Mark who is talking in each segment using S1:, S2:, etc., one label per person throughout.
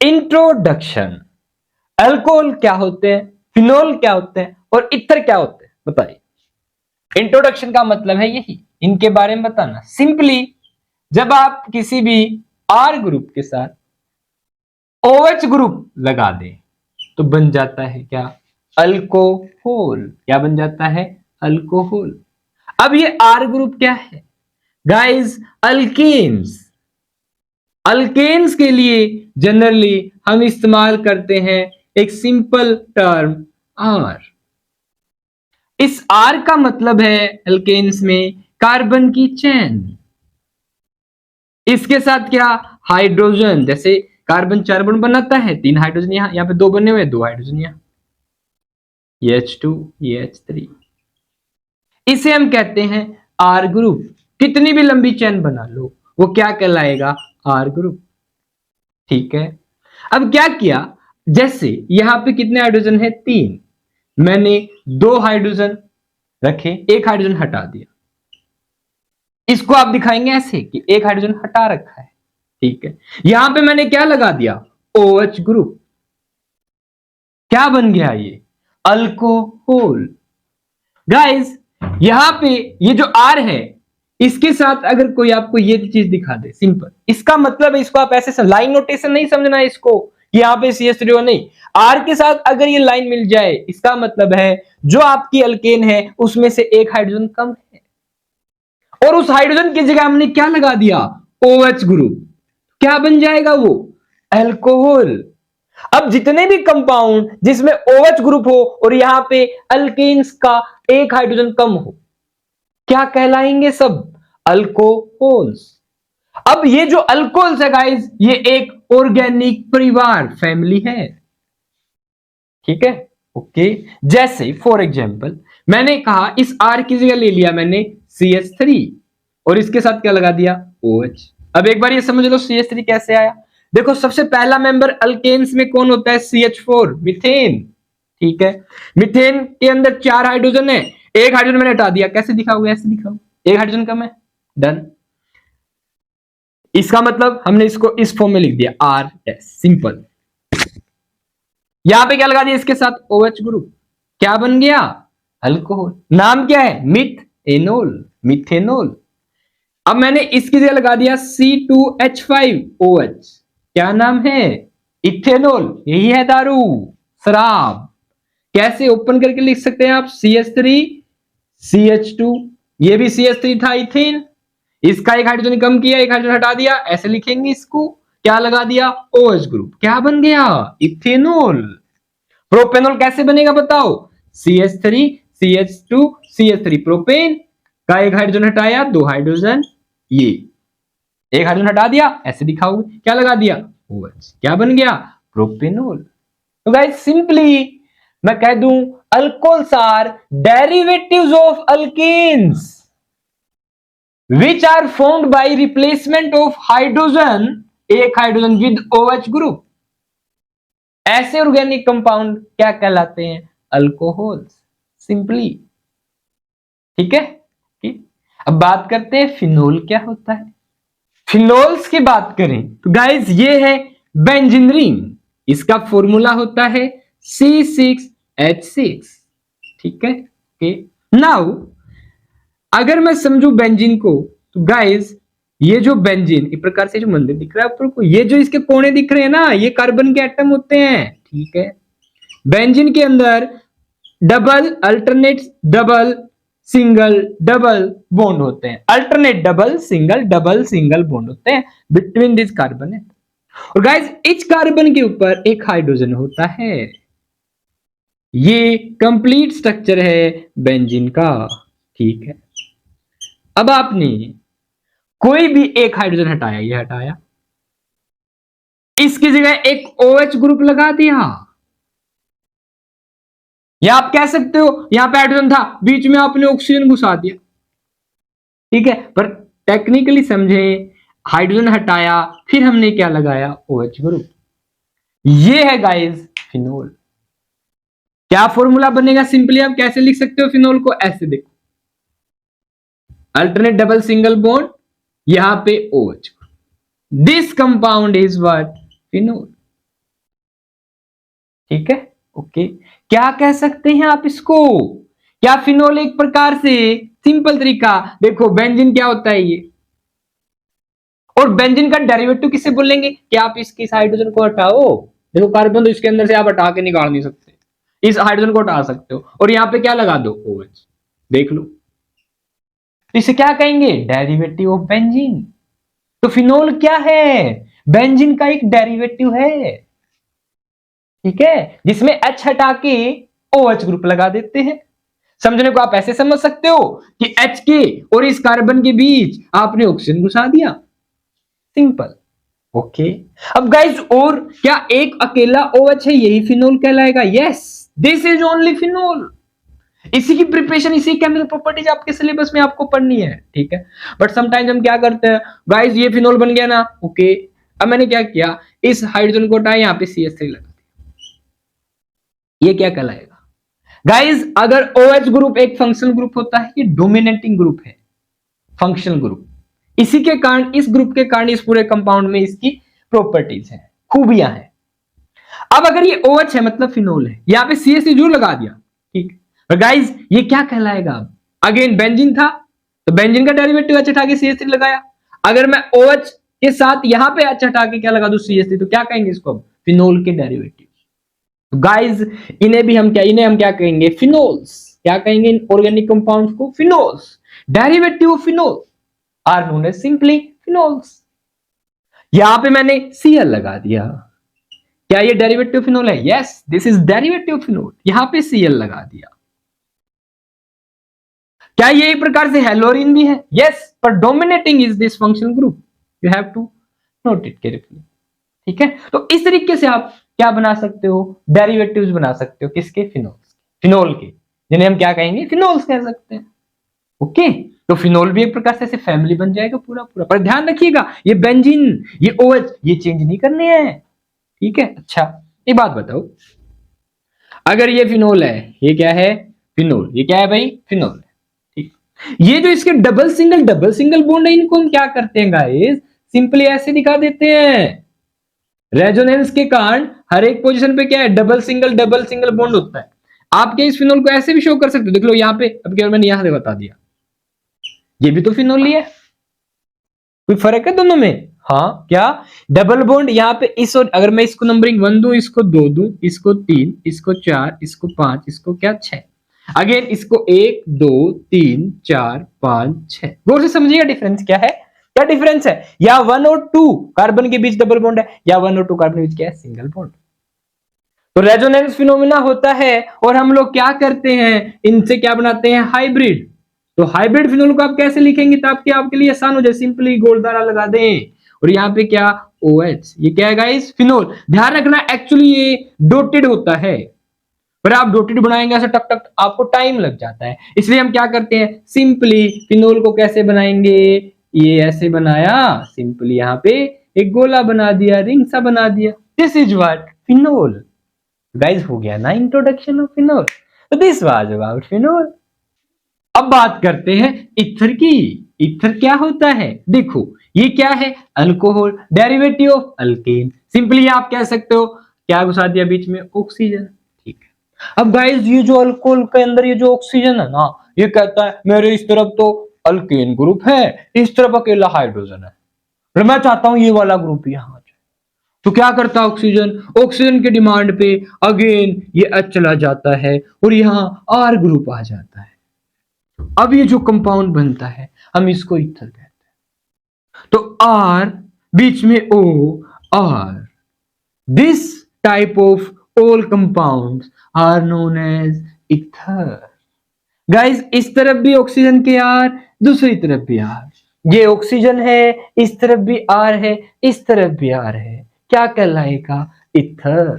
S1: Introduction. Alcohol क्या होते हैं, फिनोल क्या होते हैं और इथर क्या होते हैं, बताइए। इंट्रोडक्शन का मतलब है यही, इनके बारे में बताना। सिंपली जब आप किसी भी आर ग्रुप के साथ OH ग्रुप लगा दें तो बन जाता है क्या, अल्कोहल। क्या बन जाता है, अल्कोहल। अब ये आर ग्रुप क्या है गाइस, अल्केन्स। अल्केन्स के लिए जनरली हम इस्तेमाल करते हैं एक सिंपल टर्म आर। इस आर का मतलब है अल्केन्स में कार्बन की चेन। इसके साथ क्या, हाइड्रोजन। जैसे कार्बन 4 बॉन्ड बनाता है, 3 हाइड्रोजन यहां पे 2 बने हुए, 2 हाइड्रोजन यहां, H2 H3। इसे हम कहते हैं आर ग्रुप। कितनी भी लंबी चेन बना लो वो क्या कहलाएगा, आर ग्रुप। ठीक है। अब क्या किया, जैसे यहां पे कितने हाइड्रोजन है, 3। मैंने 2 हाइड्रोजन रखे, 1 हाइड्रोजन हटा दिया। इसको आप दिखाएंगे ऐसे कि 1 हाइड्रोजन हटा रखा है। ठीक है। यहां पे मैंने क्या लगा दिया, OH ग्रुप। क्या बन गया ये, अल्कोहल। गाइस यहां पे ये जो आर है इसके साथ अगर कोई आपको ये चीज दिखा दे सिंपल, इसका मतलब है, इसको आप ऐसे लाइन नोटेशन नहीं समझना है इसको कि यहां पे CH3O नहीं, आर के साथ अगर ये लाइन मिल जाए इसका मतलब है जो आपकी अल्केन है उसमें से 1 हाइड्रोजन कम है और उस हाइड्रोजन की जगह हमने क्या लगा दिया, OH ग्रुप। क्या बन जाएगा वो, अल्कोहल। अब जितने भी कंपाउंड जिसमें OH ग्रुप हो और यहां पे अल्केन्स का 1 हाइड्रोजन कम हो, क्या कहलाएंगे, सब अल्कोहल्स। अब ये जो अल्कोहल्स है गाइस, ये एक ऑर्गेनिक परिवार, फैमिली है। ठीक है, ओके। जैसे फॉर एग्जांपल मैंने कहा इस R की जगह ले लिया मैंने CH3 और इसके साथ क्या लगा दिया, OH। अब एक बार ये समझ लो CH3 कैसे आया। देखो सबसे पहला मेंबर अल्केन्स में कौन होता है, CH4, मीथेन। ठीक है, मीथेन के अंदर 4 हाइड्रोजन है, 1 हाइड्रोजन मैंने हटा दिया। कैसे दिखाओगे, ऐसे दिखाओ, 1 हाइड्रोजन कम है, डन। इसका मतलब हमने इसको इस फॉर्म में लिख दिया, RS, सिंपल। यहां पे क्या लगा दिया, इसके साथ OH ग्रुप। क्या बन गया, अल्कोहल। नाम क्या है, मिथेनॉल, मिथेनॉल। अब मैंने इसकी जगह लगा दिया C2H5OH। क्या नाम है, इथेनॉल। यही है दारू, शराब। कैसे ओपन करके लिख सकते हैं आप, CH3 CH2, ये भी CH3 था, इथेन। इसका 1 हाइड्रोजन कम किया, 1 हाइड्रोजन हटा दिया, ऐसे लिखेंगे इसको। क्या लगा दिया, OH ग्रुप। क्या बन गया, इथेनॉल। प्रोपेनॉल कैसे बनेगा बताओ, CH3 CH2 CH3, प्रोपेन का 1 हाइड्रोजन हटाया, 2 हाइड्रोजन, ये 1 हाइड्रोजन हटा दिया, ऐसे दिखाओगे। क्या लगा दिया, OH। क्या बन गया, प्रोपेनॉल। तो गाइस सिंपली मैं कह दूं alcohols are derivatives of alkanes which are formed by replacement of hydrogen, एक हाइड्रोजन विद OH ग्रुप। ऐसे ऑर्गेनिक कंपाउंड क्या कहलाते हैं, अल्कोहल्स, सिंपली। ठीक है, ठीक। अब बात करते हैं फिनोल क्या होता है। फिनोल्स की बात करें तो गाइस ये है बेंजीन रिंग। इसका फॉर्मूला होता है C6H6। ठीक है, ओके। नाउ अगर मैं समझू बेंजीन को तो गाइस ये जो बेंजीन इस प्रकार से जो मंदिर दिख रहा है ऊपर को, ये जो इसके कोने दिख रहे हैं ना, ये कार्बन के एटम होते हैं। ठीक है, बेंजीन के अंदर double, alternate, double, single, double bond होते हैं। अल्टरनेट डबल सिंगल बॉन्ड होते हैं बिटवीन दिस कार्बन है। और गाइस इस कार्बन के ऊपर एक हाइड्रोजन होता है। ये कंप्लीट स्ट्रक्चर है बेंजीन का। ठीक है, अब आपने कोई भी एक हाइड्रोजन हटाया, ये हटाया, इसकी जगह एक OH ग्रुप लगा दिया, या आप कह सकते हो यहां पे हाइड्रोजन था, बीच में आपने ऑक्सीजन घुसा दिया। ठीक है, पर टेक्निकली समझे, हाइड्रोजन हटाया फिर हमने क्या लगाया, OH ग्रुप। ये है गाइस फिनोल। क्या फॉर्मूला बनेगा, सिंपली आप कैसे लिख सकते हो फिनोल को, ऐसे देखो, अल्टरनेट डबल सिंगल बॉन्ड, यहां पे OH। This compound is what, phenol. ठीक है, ओके। क्या कह सकते हैं आप इसको? क्या फिनोल एक प्रकार से, सिंपल तरीका देखो, बेंजीन क्या होता है ये, और बेंजीन का डेरिवेटिव किसे बोलेंगे? कि आप इसकी हाइड्रोजन को हटाओ, देखो कार्बन तो इसके अंदर से आप हटा के निकाल नहीं सकते, इस हाइड्रोजन को हटा सकते हो और यहां पे क्या लगा दो, OH, देख लो। तो इसे क्या कहेंगे? Derivative of benzene. तो फिनोल क्या है? बेंजीन का एक डेरिवेटिव है, ठीक है, जिसमें H हटा के OH ग्रुप लगा देते हैं। समझने को आप ऐसे समझ सकते हो कि H के और इस कार्बन के बीच आपने ऑक्सीजन घुसा दिया, सिंपल, ओके। अब गाइस, और क्या एक अकेला OH है यही फिनोल कहलाएगा? Yes, this is only phenol. इसी की प्रिपरेशन, इसी केमिकल प्रॉपर्टीज आपके सिलेबस में आपको पढ़नी है, ठीक है। बट समटाइम्स हम क्या करते हैं गाइस, ये फिनोल बन गया ना, ओके, अब मैंने क्या किया, इस हाइड्रोजन को हटाया, यहाँ पे CH3 लगा दिया, ये क्या कहलाएगा? गाइस, अगर OH ग्रुप एक फंक्शनल ग्रुप होता है, ये डोमिनेटिंग ग्रुप है, फंक्शनल ग्रुप। इसी के कारण, इस ग्रुप के कारण इस पूरे कंपाउंड में इसकी प्रॉपर्टीज हैं, खूबियां हैं। अब अगर ये OH है मतलब फिनोल है, यहां पे CH3 जरूर लगा दिया, ठीक, पर गाइस ये क्या कहलाएगा? अगेन बेंजीन था तो बेंजीन का डेरिवेटिव H हटा के CH3 लगाया, अगर मैं OH के साथ यहां पे H हटा के क्या लगा दूं, CH3, तो क्या कहेंगे इसको? फिनोल के डेरिवेटिव। तो गाइस, इन्हें हम क्या कहेंगे? फिनोल्स। क्या कहेंगे इन ऑर्गेनिक कंपाउंड्स को? Phenols. Derivative of phenol are known as simply phenols. यहां पे मैंने Cl लगा दिया, क्या ये डेरिवेटिव फिनोल है? Yes, this is derivative phenol, यहां पे Cl लगा दिया। क्या ये एक प्रकार से हेलोरिन भी है? यस, पर dominating is this functional group, you have to note it carefully, ठीक है। तो इस तरीके से आप क्या बना सकते हो? डेरिवेटिव्स बना सकते हो, किसके? फिनोल्स, फिनोल के, जिन्हें हम क्या कहेंगे? फिनोल्स कह सकते हैं, ओके। तो फिनोल भी एक प्रकार से ऐसे फैमिली बन जाएगा पूरा पूरा, पर ध्यान रखिएगा ये बेंजीन, ये OH, ये चेंज नहीं करने हैं, ठीक है। अच्छा, एक बात बताओ, अगर ये फिनोल है, ये क्या है? फिनोल, ये क्या है भाई? फिनोल है, ठीक। ये जो इसके डबल सिंगल बॉन्ड है, इनको हम क्या करते हैं गाइस? सिंपली ऐसे दिखा देते हैं, रेजोनेंस के कारण हर एक पोजीशन पे क्या है? डबल सिंगल बॉन्ड होता है। आपके इस फिनोल को ऐसे भी शो कर सकते हो, देख लो यहाँ पे, अब केवल मैंने यहां से बता दिया, ये भी तो फिनोल ही है, कोई फर्क है दोनों में? हाँ, क्या डबल बॉन्ड यहाँ पे इस, और अगर मैं इसको नंबरिंग 1 दूं, इसको 2 दूं, इसको 3, इसको 4, इसको 5, इसको क्या 6, अगेन इसको 1 2 3 4 5 6, गौर से समझिएगा डिफरेंस क्या है। क्या डिफरेंस है? या 1 और 2 कार्बन के बीच डबल बॉन्ड है, या 1 और 2 कार्बन के बीच क्या है? Single bond. तो रेजोनेंस फिनोमेना होता है, और हम लोग क्या करते हैं, इनसे क्या बनाते हैं? हाइब्रिड। तो हाइब्रिड फिनोल को आप कैसे लिखेंगे ताकि आपके लिए आसान हो जाए? सिंपली गोल धारा लगा दें, और यहाँ पे क्या? OH, ये क्या है गाइस? फिनोल। ध्यान रखना, एक्चुअली ये डोटेड होता है, पर आप डोटेड बनाएंगे ऐसे टक टक, आपको टाइम लग जाता है, इसलिए हम क्या करते हैं? सिंपली फिनोल को कैसे बनाएंगे? ये ऐसे बनाया, सिंपली यहाँ पे एक गोला बना दिया, रिंग सा बना दिया, this is what? Phenol. Guys, हो गया ना इंट्रोडक्शन ऑफ फिनोल। तो दिस वाज अबाउट फिनोल। अब बात करते हैं इथर की। इथर क्या होता है? देखो, ये क्या है? Alcohol, derivative of alkane. Simply आप कह सकते हो, क्या घुसा दिया बीच में? ऑक्सीजन, ठीक है। अब गाइस, ये जो अल्कोहल के अंदर ये जो ऑक्सीजन है ना, ये कहता है मेरे इस तरफ तो अल्केन ग्रुप है, इस तरफ अकेला हाइड्रोजन है, और मैं चाहता हूं ये वाला ग्रुप यहां। तो क्या करता है ऑक्सीजन? ऑक्सीजन की डिमांड पे अगेन ये H चला जाता है, और यहां R ग्रुप आ जाता है। अब ये जो कंपाउंड बनता है, हम इसको ईथर कहते हैं। तो R बीच में O, R, this type of all compounds are known as ether. Guys, इस तरफ भी ऑक्सीजन के R, दूसरी तरफ भी R, ये ऑक्सीजन है, इस तरफ भी R है, इस तरफ भी R है, क्या कहलाएगा? ईथर,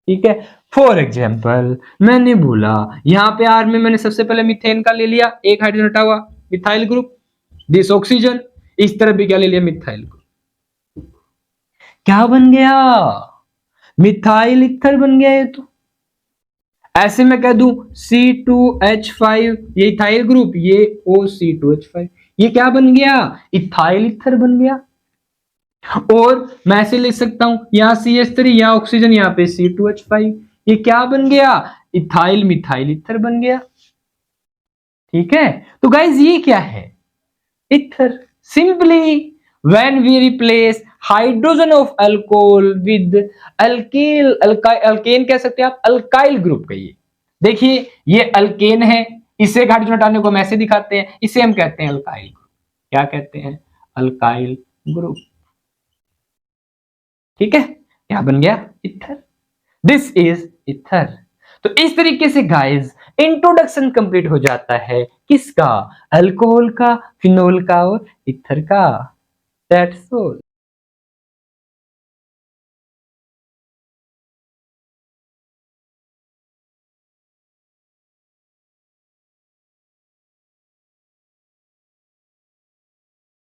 S1: ठीक है। फॉर एग्जाम्पल, मैंने बोला यहां पे R में मैंने सबसे पहले मीथेन का ले लिया, एक हाइड्रोजन हटा हुआ, मिथाइल ग्रुप, दिस ऑक्सीजन, इस तरफ भी क्या ले लिया? मिथाइल ग्रुप, क्या बन गया? मिथाइल ईथर बन गया। ये तो ऐसे मैं कह दूं C2H5, ये इथाइल ग्रुप, ये OC2H5, ये क्या बन गया? इथाइल ईथर बन गया। और मैं ऐसे लिख सकता हूं, यहां CH3, यहां ऑक्सीजन, यहां पे C2H5, ये क्या बन गया, इथाइल मिथाइल ईथर बन गया। ठीक है, तो गाइज ये क्या है, ether. Simply when we replace hydrogen of alcohol with alkyl, alkane कह सकते हैं आप, अल्काइल ग्रुप कहिए। देखिए ये अल्केन है, इसे एक हाइड्रोजन हटाने को हम ऐसे दिखाते हैं, इसे हम कहते हैं अल्काइल ग्रुप। क्या कहते हैं, अल्काइल ग्रुप। ठीक है, क्या बन गया, ईथर। This is ether. तो इस तरीके से गाइस इंट्रोडक्शन कंप्लीट हो जाता है किसका, अल्कोहल का, फिनोल का और ईथर का। That's all.